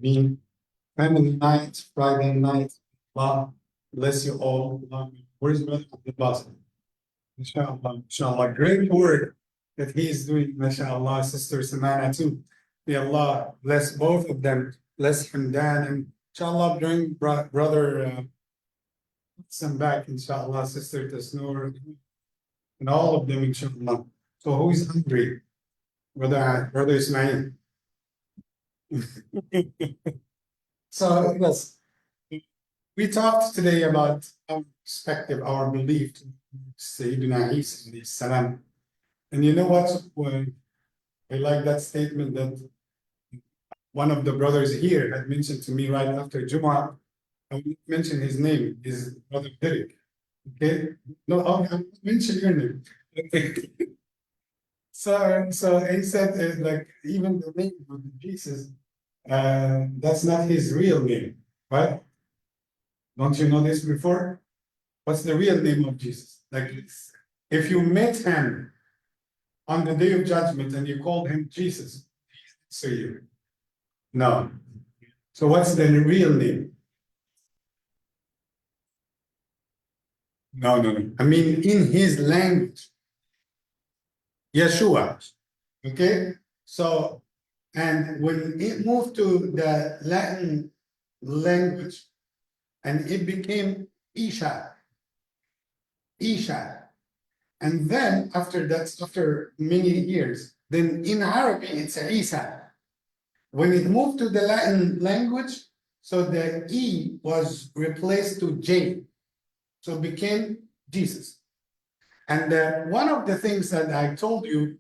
mean, family night, Friday night. Allah bless you all. Where's Brother Abdul? Inshallah, inshallah. Great work that he is doing, mashallah, Sister Samana too. May Allah bless both of them, bless Hamdan, and inshallah bring brother some back, inshallah, Sister Tasnoor, and all of them, inshallah. So who is hungry? Brother Ismail. So yes, we talked today about our perspective, our belief to Sayyidina Isa alayhi salam. And you know what? I like that statement that one of the brothers here had mentioned to me right after Jumu'ah. I will mention his name, is Brother Derek. Okay? No, I'll mention your name. Okay. So he said like even the name of Jesus, that's not his real name, right? Don't you know this before? What's the real name of Jesus? Like if you met him on the day of judgment and you called him Jesus, so you no. So what's the real name? No. I mean in his language. Yeshua. Okay? So and when it moved to the Latin language and it became Isha. And then after that, after many years, then in Arabic it's Isa. When it moved to the Latin language, so the E was replaced to J. So it became Jesus. And one of the things that I told you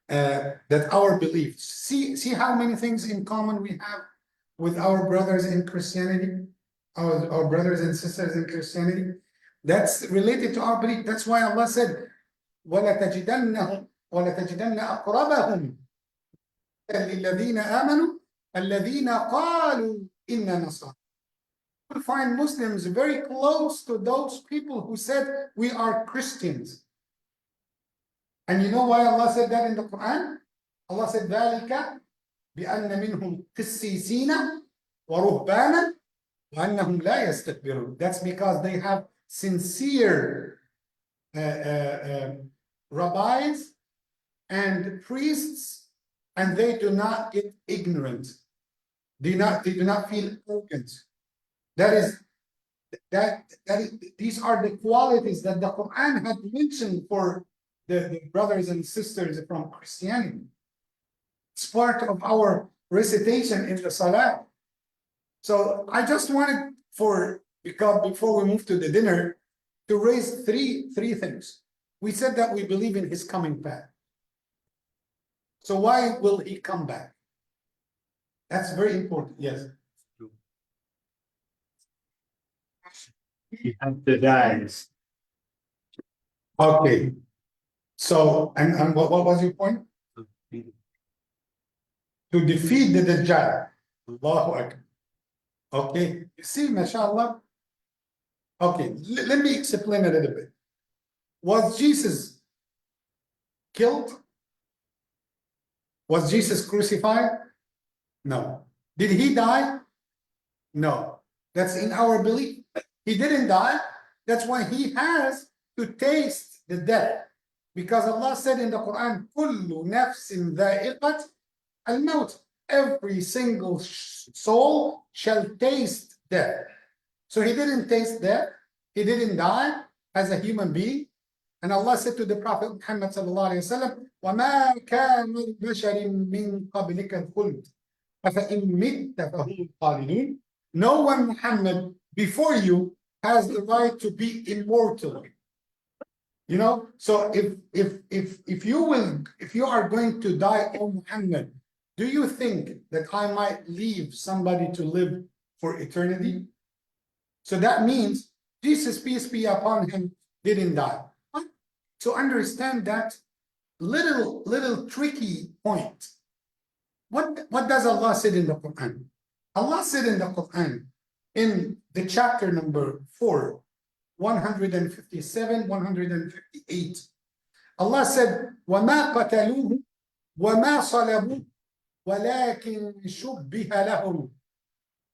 that our beliefs, see how many things in common we have with our brothers in Christianity, our brothers and sisters in Christianity. That's related to our belief. That's why Allah said, وَلَتَجِدَنَّ أَقْرَبَهُمْ لِلَّذِينَ آمَنُوا الَّذِينَ قَالُوا إِنَّا نَصَارَى. You will find Muslims very close to those people who said, we are Christians. And you know why Allah said that in the Quran? Allah said, ذَلِكَ بِأَنَّ مِنْهُمْ قِسِّيسِينَ وَرُهْبَانًا وَأَنَّهُمْ لَا يَسْتَكْبِرُونَ. That's because they have sincere rabbis and priests, and they do not get ignorant. They do not feel arrogant. These are the qualities that the Quran had mentioned for the brothers and sisters from Christianity. It's part of our recitation in the Salah. So I just wanted because before we move to the dinner, to raise three things. We said that we believe in his coming back. So why will he come back? That's very important. Yes. He has to die. Okay. So, and what was your point? To defeat the Dajjal. Allahu Akbar. Okay. You see, mashallah. Okay, let me explain a little bit. Was Jesus killed? Was Jesus crucified? No. Did he die? No. That's in our belief. He didn't die. That's why he has to taste the death. Because Allah said in the Quran, كُلُّ نَفْسٍ ذَائِقَةٍ الْمَوْتِ. Every single soul shall taste death. So he didn't taste death. He didn't die as a human being. And Allah said to the Prophet Muhammad sallallahu alayhi wa sallam, وَمَا كَانَ الْبَشَرٍ مِّن قَبْلِكَ الْخُلْدِ أَفَإِن مِتَّ فَهُمُ الْخَالِدُونَ. No one, Muhammad, before you has the right to be immortal. You know, so if you are going to die, O Muhammad, do you think that I might leave somebody to live for eternity? So that means Jesus, peace be upon him, didn't die. So understand that little tricky point. What does Allah said in the Quran? Allah said in the Quran, in the chapter number 4, 157, 158, Allah said, وَمَا قَتَلُوهُ وَمَا صَلَبُوهُ وَلَكِنْ شُبِّهَ لَهُمْ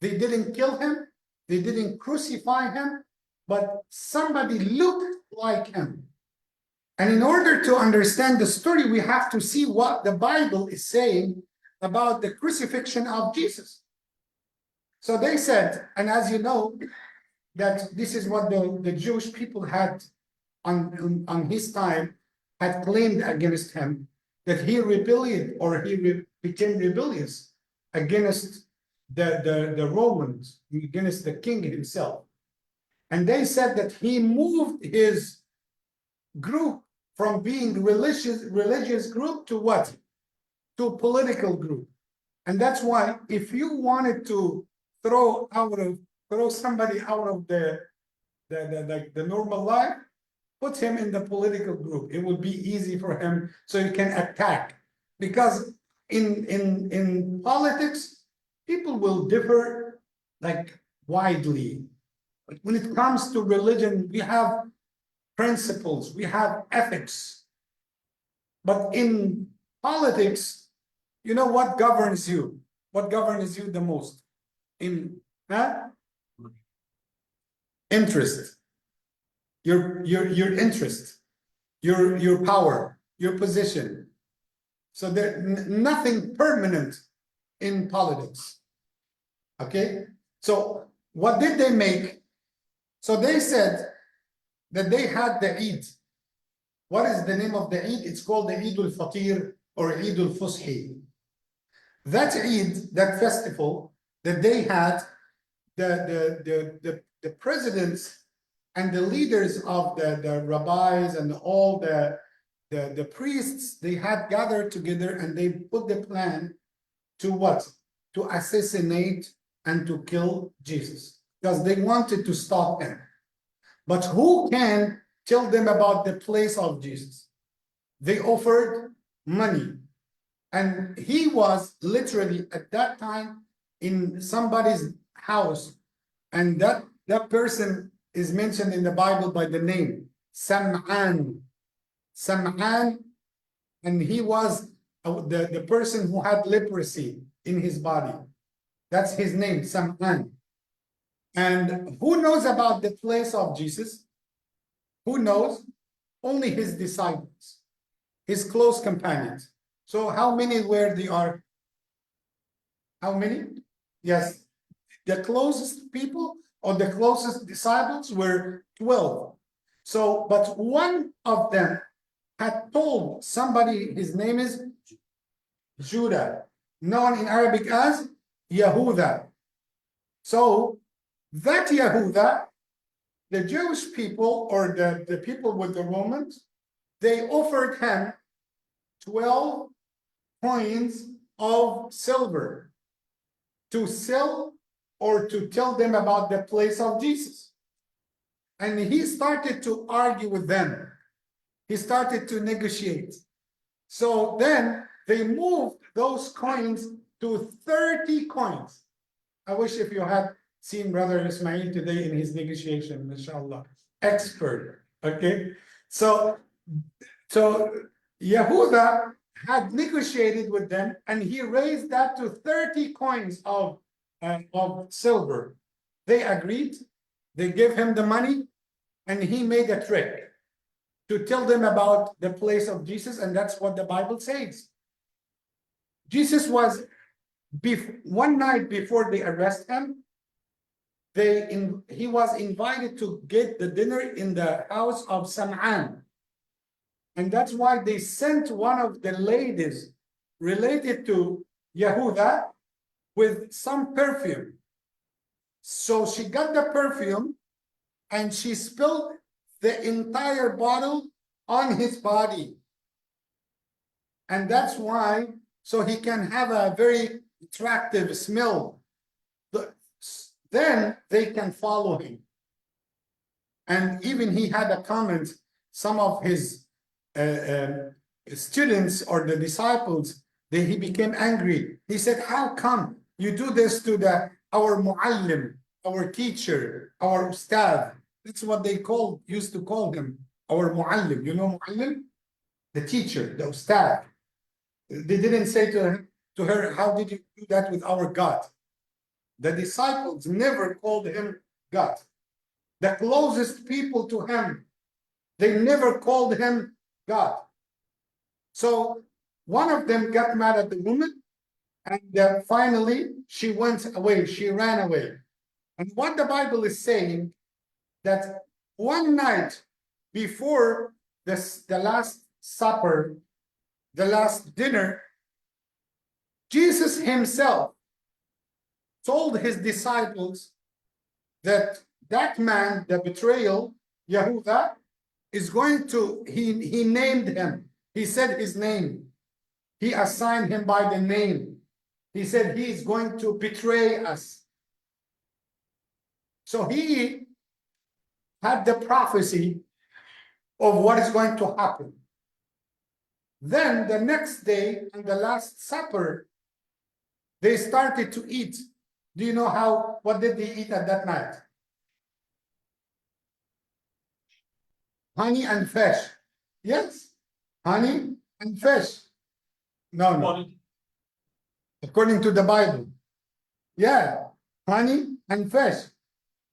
They didn't kill him, they didn't crucify him, but somebody looked like him. And in order to understand the story, we have to see what the Bible is saying about the crucifixion of Jesus. So they said, and as you know, that this is what the Jewish people had on his time, had claimed against him, that he rebelled, or he became rebellious against the Romans, against the king himself. And they said that he moved his group from being religious group to what? To political group. And that's why if you wanted to throw somebody out of the normal life, put him in the political group. It would be easy for him, so he can attack. Because in politics, people will differ like widely. But when it comes to religion, we have principles, we have ethics. But in politics, you know what governs you? What governs you the most? Interest. Your interest, your power, your position. So there's nothing permanent in politics. Okay? So what did they make? So they said that they had the Eid. What is the name of the Eid? It's called the Eid al-Fatir or Eid al-Fushi. That Eid, that festival that they had, the presidents and the leaders of the rabbis and all the priests, they had gathered together and they put the plan to what? To assassinate and to kill Jesus, because they wanted to stop him. But who can tell them about the place of Jesus? They offered money. And he was literally at that time in somebody's house. And that person is mentioned in the Bible by the name Sam'an. Sam'an, and he was the person who had leprosy in his body. That's his name, Sam'an. And who knows about the place of Jesus? Who knows? Only his disciples, his close companions. So how many were they are? How many? Yes, the closest people or the closest disciples were 12. So, but one of them had told somebody, his name is Judah, known in Arabic as Yehuda. So that Yehuda, the Jewish people or the people with the Romans, they offered him 12 coins of silver to sell or to tell them about the place of Jesus. And he started to argue with them. He started to negotiate. So then they moved those coins to 30 coins. I wish if you had seen Brother Ismail today in his negotiation, mashallah, expert, okay? So Yehuda had negotiated with them, and he raised that to 30 coins of silver. They agreed, they gave him the money, and he made a trick to tell them about the place of Jesus, and that's what the Bible says. Jesus was, one night before they arrest him, he was invited to get the dinner in the house of Sam'an. And that's why they sent one of the ladies related to Yehuda with some perfume. So she got the perfume and she spilled the entire bottle on his body. And that's why, so he can have a very attractive smell. Then they can follow him. And even he had a comment, some of his students or the disciples, he became angry. He said, how come you do this to our muallim, our teacher, our ustad? That's what they used to call him, our muallim. You know muallim? The teacher, the ustad. They didn't say to her, how did you do that with our God? the disciples never called him God. The closest people to him, they never called him God. So one of them got mad at the woman, and finally she went away, she ran away. And what the Bible is saying, that one night before the last supper, the last dinner, Jesus himself told his disciples that that man, the betrayal, Yehuda, is going to, he named him. He said his name. He assigned him by the name. He said he is going to betray us. So he had the prophecy of what is going to happen. Then the next day, on the Last Supper, they started to eat. Do you know what did they eat at that night? Honey and fish. Yes, honey and fish. No. According to the Bible. Yeah, honey and fish.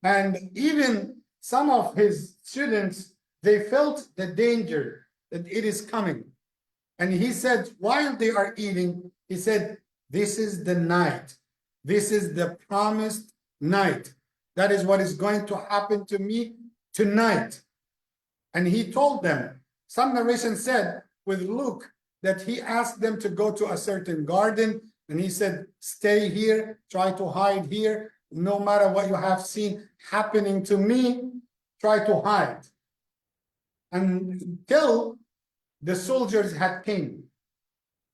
And even some of his students, they felt the danger that it is coming. And he said, while they are eating, he said, this is the night. This is the promised night. That is what is going to happen to me tonight. And he told them, some narration said with Luke, that he asked them to go to a certain garden, and he said, stay here, try to hide here. No matter what you have seen happening to me, try to hide. Until the soldiers had came,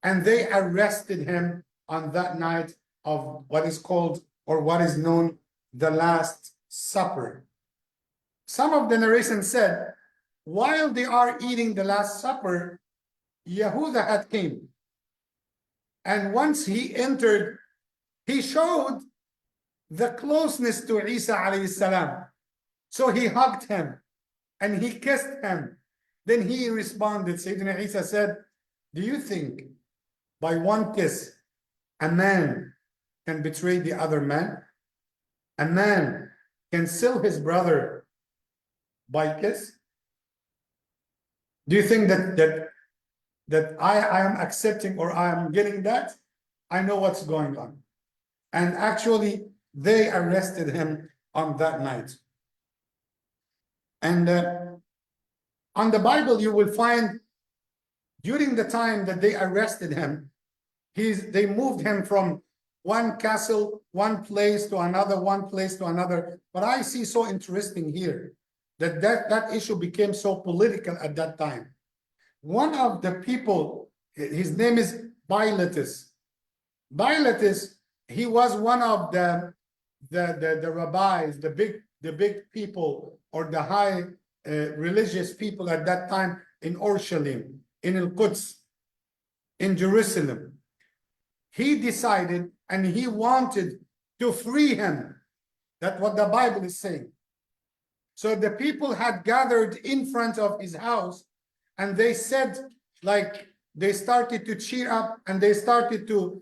and they arrested him on that night of what is called, or what is known, the Last Supper. Some of the narration said, while they are eating the Last Supper, Yehuda had came. And once he entered, he showed the closeness to Isa alayhi salam. So he hugged him and he kissed him. Then he responded, Sayyidina Isa said, do you think by one kiss a man can betray the other man? A man can sell his brother by kiss? Do you think that I am accepting, or I am getting that? I know what's going on. And actually, they arrested him on that night. And on the Bible, you will find during the time that they arrested him, they moved him from one castle, one place to another, one place to another. But I see so interesting here that issue became so political at that time. One of the people, his name is Bilatus. Bilatus, he was one of the rabbis, the big people, or the high religious people at that time in Urushalim, in Al-Quds, in Jerusalem. He decided and he wanted to free him. That's what the Bible is saying. So the people had gathered in front of his house, and they said, like, they started to cheer up, and they started to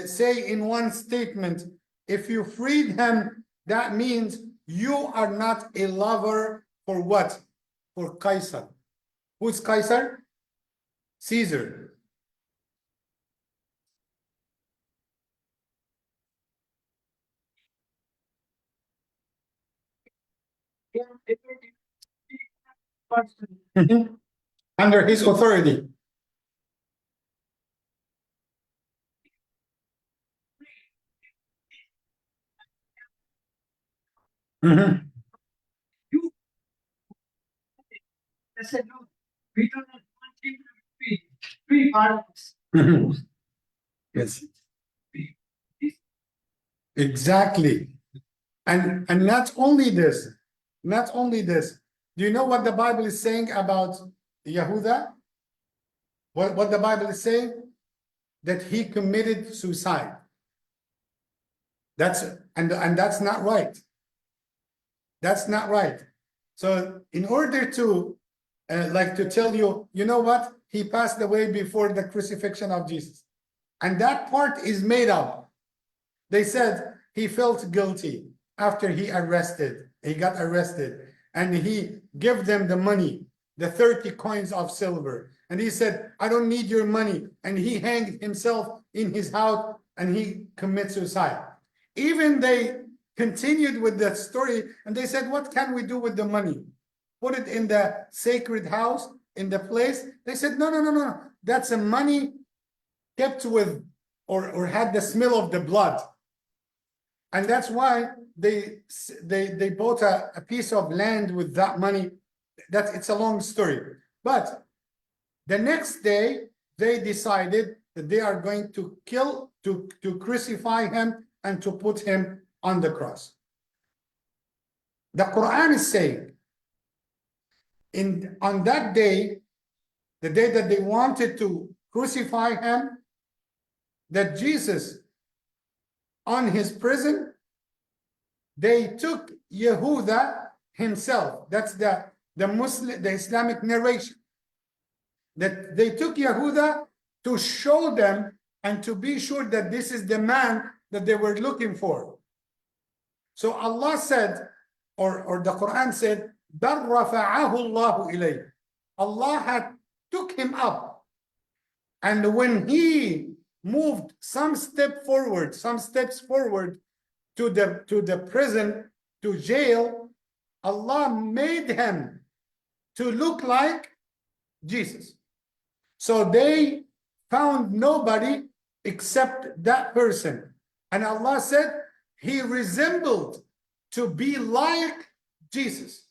say in one statement, if you freed him, that means you are not a lover for what? For Caesar. Who's Caesar? Caesar. Under his authority. Mm-hmm. I said, no, we don't want him to be free parties. Mm-hmm. Yes. Exactly. And not only this, do you know what the Bible is saying about Yehuda? What the Bible is saying? That he committed suicide. That's not right. That's not right. So in order to like to tell you, you know what? He passed away before the crucifixion of Jesus. And that part is made up. They said he felt guilty after he got arrested, and he gave them the money, the 30 coins of silver. And he said, I don't need your money. And he hanged himself in his house and he committed suicide. Even they continued with that story and they said, what can we do with the money? Put it in the sacred house, in the place. They said, no, no, no, no. That's a money kept with or had the smell of the blood. And that's why they bought a piece of land with that money. It's a long story. But the next day, they decided that they are going to crucify him and to put him on the cross. The Quran is saying, on that day, the day that they wanted to crucify him, that Jesus, on his prison, they took Yehuda himself. That's the Islamic narration. That they took Yehuda to show them and to be sure that this is the man that they were looking for. So Allah said, or the Quran said, بَلْ رَفَعَهُ اللَّهُ إِلَيْهِ. Allah had took him up. And when he moved some steps forward to the prison, to jail, Allah made him to look like Jesus. So they found nobody except that person. And Allah said he resembled to be like Jesus.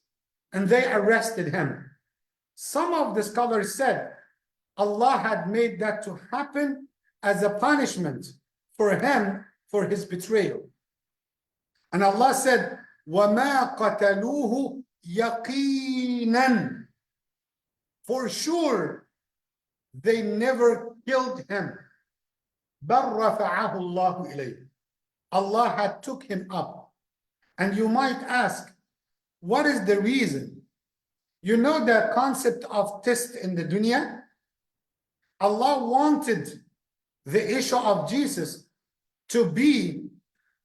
And they arrested him. Some of the scholars said Allah had made that to happen as a punishment for him for his betrayal. And Allah said, وَمَا قَتَلُوهُ يَقِينًا. For sure, they never killed him. بَلْ رَفَعَهُ اللَّهُ إِلَيْهِ. Allah had took him up. And you might ask, what is the reason? You know the concept of test in the dunya? Allah wanted the issue of Jesus to be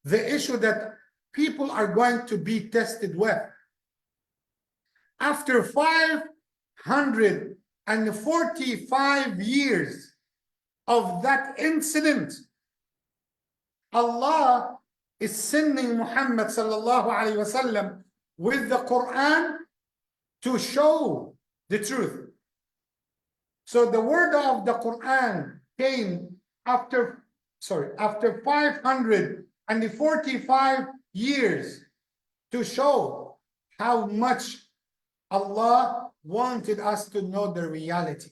the issue that people are going to be tested with. After 545 years of that incident, Allah is sending Muhammad sallallahu alaihi wasallam with the Quran to show the truth. So the word of the Quran came after 545 years to show how much Allah wanted us to know the reality.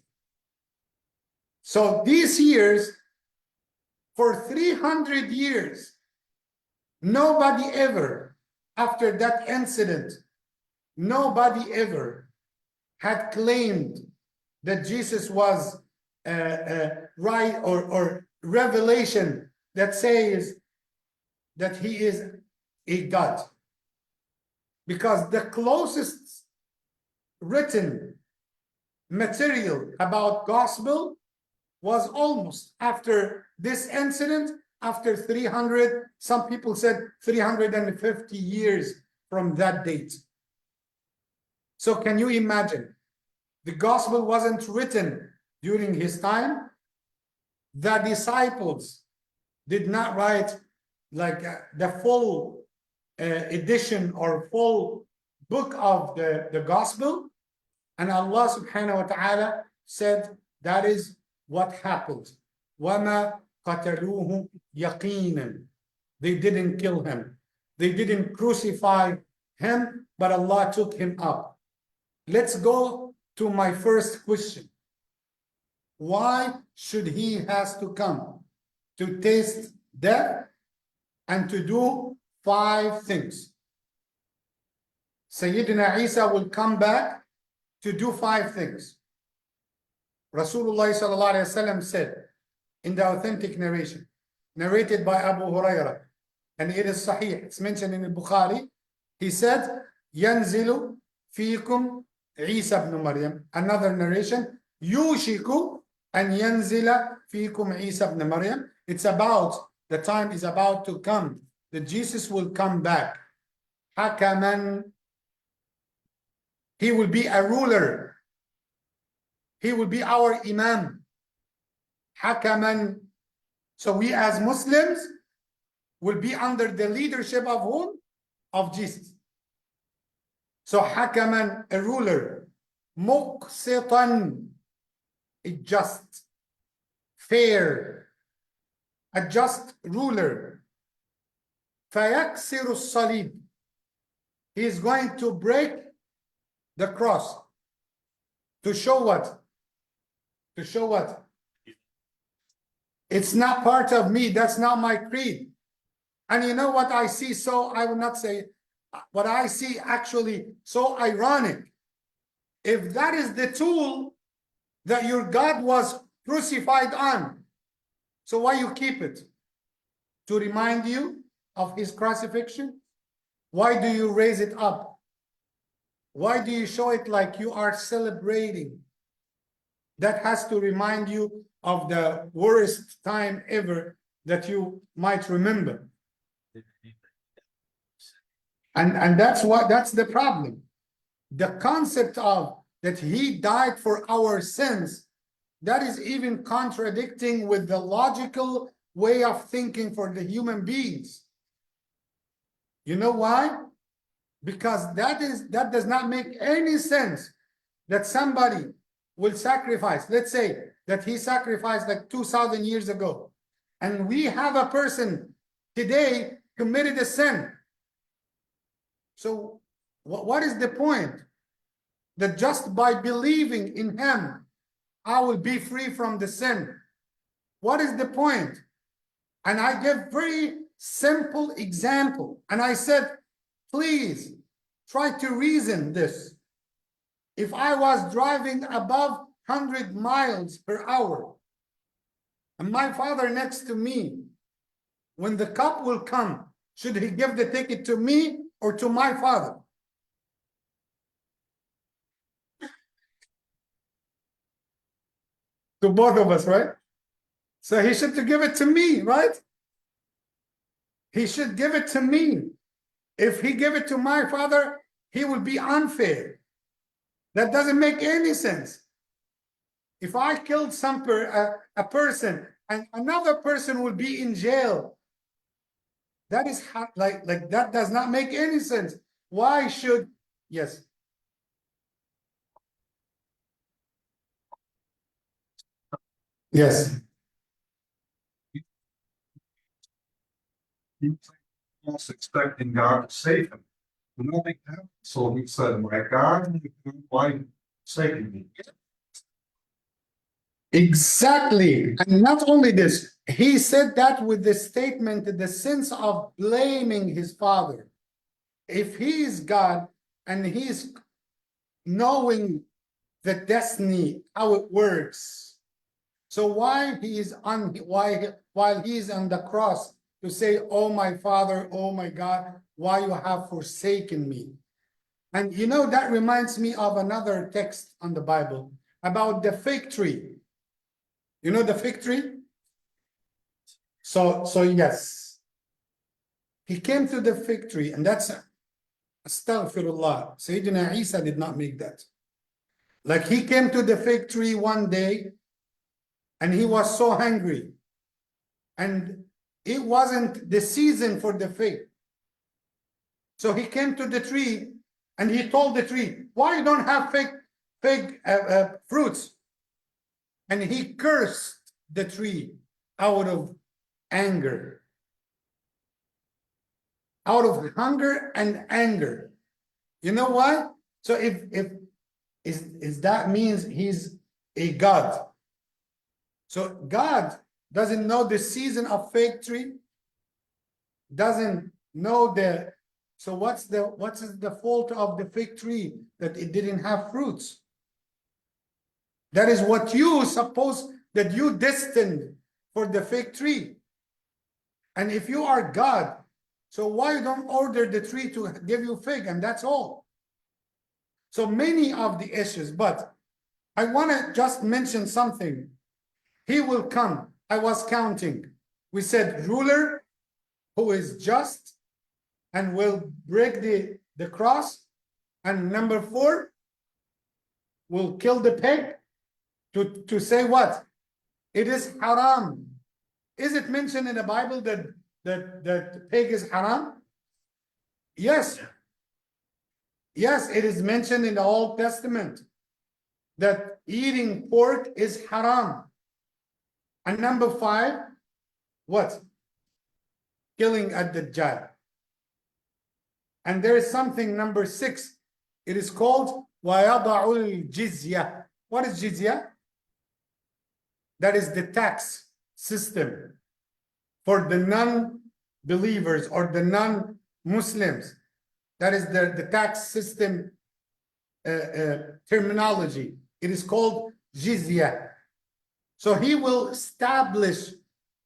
So these years, for 300 years, nobody ever, after that incident, nobody ever had claimed that Jesus was right, or revelation that says that he is a God. Because the closest written material about gospel was almost after this incident, after 300, some people said 350 years from that date. So can you imagine? The gospel wasn't written during his time. The disciples did not write like the full edition or full book of the gospel. And Allah subhanahu wa ta'ala said that is what happened. وَمَا قَتَلُوهُ يَقِينًا. They didn't kill him. They didn't crucify him, but Allah took him up. Let's go to my first question. Why should he has to come to taste death and to do 5 things? Sayyidina Isa will come back to do 5 things. Rasulullah sallallahu alaihi wasallam said in the authentic narration, narrated by Abu Hurairah, and it is sahih, it's mentioned in the Bukhari. He said, ينزل فيكم عيسى بن مريم. Another narration, يوشك أن ينزل فيكم عيسى بن مريم. It's about, the time is about to come that Jesus will come back. Hakaman, he will be a ruler. He will be our Imam. Hakaman. So we as Muslims will be under the leadership of whom? Of Jesus. So Hakaman, a ruler. Muqsitan, a just, fair, a just ruler. Fayaksiru salib. He is going to break the cross. To show what? To show what? It's not part of me. That's not my creed. And you know what I see? So I will not say what I see actually so ironic. If that is the tool that your God was crucified on, so why you keep it? To remind you of his crucifixion? Why do you raise it up? Why do you show it like you are celebrating? That has to remind you of the worst time ever that you might remember. And that's the problem. The concept of that he died for our sins, that is even contradicting with the logical way of thinking for the human beings. You know why? Because that does not make any sense that somebody will sacrifice. Let's say that he sacrificed like 2,000 years ago, and we have a person today committed a sin. So what is the point? That just by believing in him, I will be free from the sin. What is the point? And I give very simple example. And I said, please try to reason this. If I was driving above 100 miles per hour, and my father next to me, when the cop will come, should he give the ticket to me or to my father? To both of us, right? So he should give it to me, right? He should give it to me. If he give it to my father, he will be unfair. That doesn't make any sense. If I killed a person and another person will be in jail, that is like that does not make any sense. Why should, yes? Yes. He was expecting God to save him. Nothing happened. So he said, my God, why saving me? Exactly. And not only this, he said that with the statement, the sense of blaming his father. If he is God and he's knowing the destiny, how it works, so why he is on while he is on the cross to say, oh my father, oh my God, why you have forsaken me? And you know, that reminds me of another text on the Bible about the fig tree. You know the fig tree? So yes, he came to the fig tree, and that's astaghfirullah. Sayyidina Isa did not make that. Like, he came to the fig tree one day and he was so hungry, and it wasn't the season for the fig. So he came to the tree and he told the tree, why you don't have fig fruits? And he cursed the tree out of anger, out of hunger and anger. You know why? So if that means he's a God. So God doesn't know the season of fig tree, doesn't know the, so what's the fault of the fig tree that it didn't have fruits? That is what you suppose that you destined for the fig tree. And if you are God, so why you don't order the tree to give you fig, and that's all? So many of the issues, but I want to just mention something. He will come. I was counting. We said ruler, who is just and will break the cross. And number 4, will kill the pig to say what? It is haram. Is it mentioned in the Bible that pig is haram? Yes. Yes, it is mentioned in the Old Testament that eating pork is haram. And number 5, what? Killing at the Dajjal. And there is something, number 6. It is called وَيَضَعُ الْجِزْيَةِ. What is jizya? That is the tax system for the non-believers or the non-Muslims. That is the tax system terminology. It is called jizya. So he will establish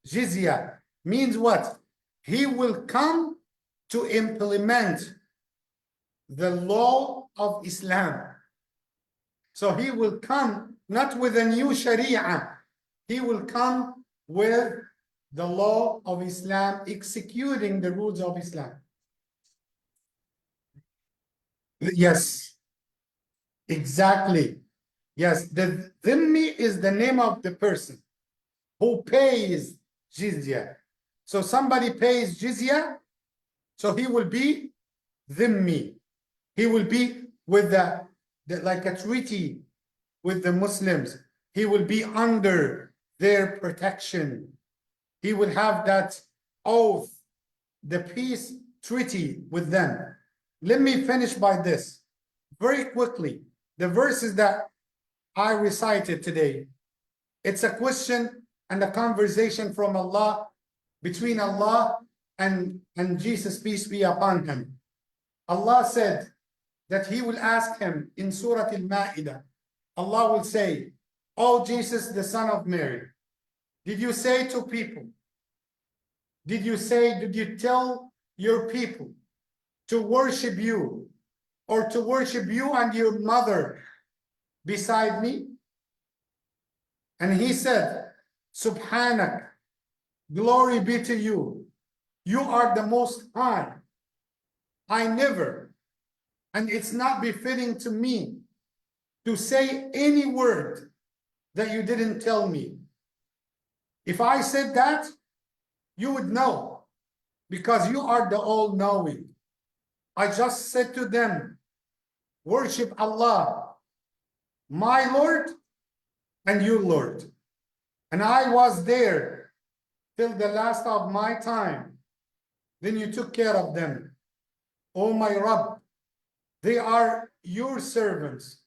jizya. Means what? He will come to implement the law of Islam. So he will come not with a new sharia. He will come with the law of Islam, executing the rules of Islam. Yes, exactly. Yes, the dhimmi is the name of the person who pays jizya. So somebody pays jizya, so he will be dhimmi. He will be with the like a treaty with the Muslims. He will be under their protection. He will have that oath, the peace treaty with them. Let me finish by this very quickly. The verses that I recited today, it's a question and a conversation from Allah, between Allah and Jesus, peace be upon him. Allah said that he will ask him in Surah Al-Ma'idah. Allah will say, "Oh Jesus, the son of Mary, did you say to people, did you tell your people to worship you or to worship you and your mother beside me?" And he said, "Subhanak, glory be to you. You are the most high. I never, and it's not befitting to me to say any word that you didn't tell me. If I said that, you would know, because you are the all-knowing. I just said to them, worship Allah, my Lord and your Lord. And I was there till the last of my time. Then you took care of them. Oh my Rabb, they are your servants.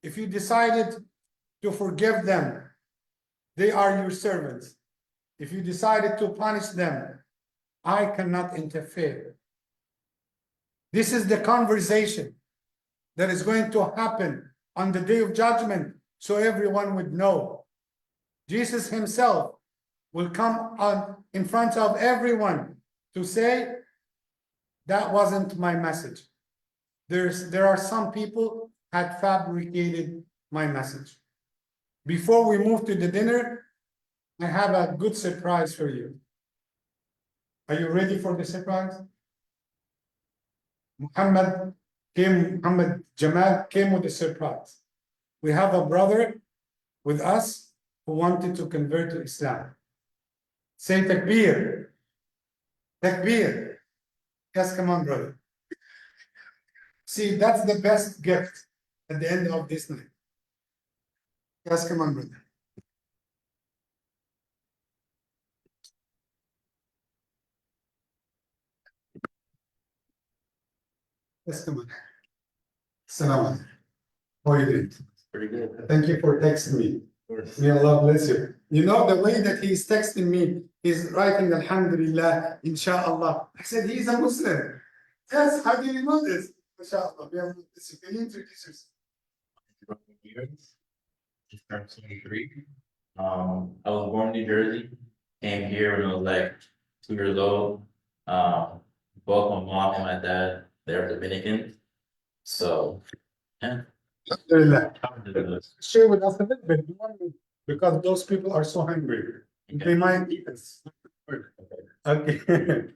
If you decided to forgive them, they are your servants. If you decided to punish them, I cannot interfere." This is the conversation that is going to happen on the day of judgment, so everyone would know. Jesus himself will come on in front of everyone to say, that wasn't my message. There are some people had fabricated my message. Before we move to the dinner, I have a good surprise for you. Are you ready for the surprise? Muhammad Jamal came with a surprise. We have a brother with us who wanted to convert to Islam. Say takbir. Takbir. Yes, come on, brother. See, that's the best gift at the end of this night. Yes, come on, brother. Yes, come on. Salam alaikum. How are you doing? Pretty good. Thank you for texting me. Of course. May Allah bless you. You know, the way that he's texting me, he's writing Alhamdulillah, Inshallah. I said, he's a Muslim. Yes, how do you know this? Inshallah. May Allah bless you. Can you introduce yourself? Just turned 23. I was born in New Jersey. Came here when I was like 2 years old. Both my mom and my dad, they're Dominican. So, yeah. Alhamdulillah. Alhamdulillah. Share with us a little bit, because those people are so hungry. They might eat us. Okay.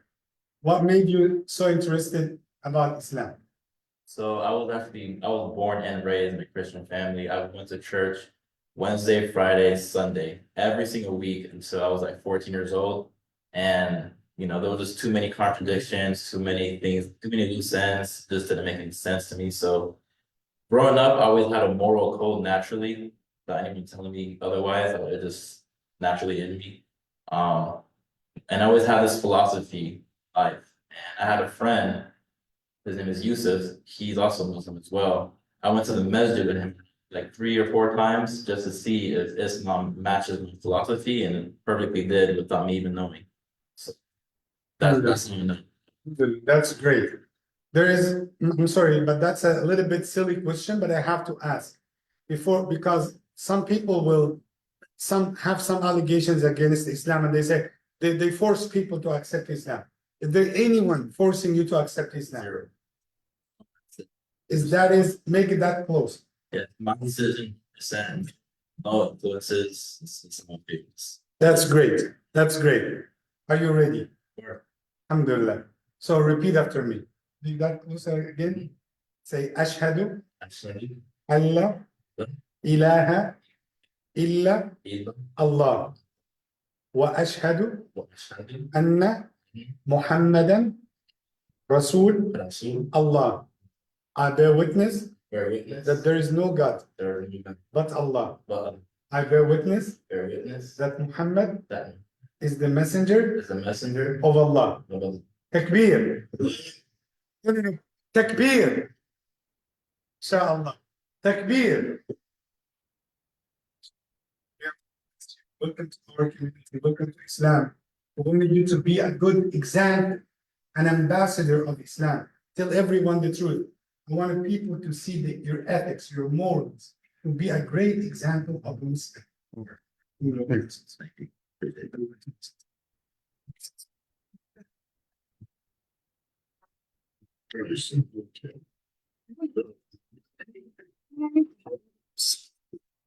What made you so interested about Islam? So I was born and raised in a Christian family. I went to church Wednesday, Friday, Sunday, every single week until I was like 14 years old. And, there was just too many contradictions, too many things, too many loose ends, just didn't make any sense to me. So growing up, I always had a moral code naturally, without anyone telling me otherwise. It just naturally in me. And I always had this philosophy in life. And I had a friend, his name is Yusuf. He's also Muslim as well. I went to the masjid with him like 3 or 4 times just to see if Islam matches my philosophy, and it perfectly did without me even knowing. So that's That's great. I'm sorry, but that's a little bit silly question, but I have to ask because some people have some allegations against Islam, and they say they force people to accept Islam. Is there anyone forcing you to accept Islam? zero. Make it that close. Yeah, my decision is and no influences. It's my favorites. That's great. That's great. Are you ready? Sure. Alhamdulillah. So repeat after me. Do that closer again. Say Ashhadu Actually, Allah ilaha illa either Allah wa ashhadu what I studied, anna Muhammadan Rasul Rasul, Allah. I bear witness bear witness that there is no God there is none but Allah. but I bear witness bear witness that Muhammad that is the messenger is the messenger of Allah. of Allah. Takbir. No, no, no. Takbir. Inshallah. Takbir. Welcome to our community. Welcome to Islam. We want you to be a good example, an ambassador of Islam. Tell everyone the truth. I want people to see your ethics, your morals, to be a great example of Muslim.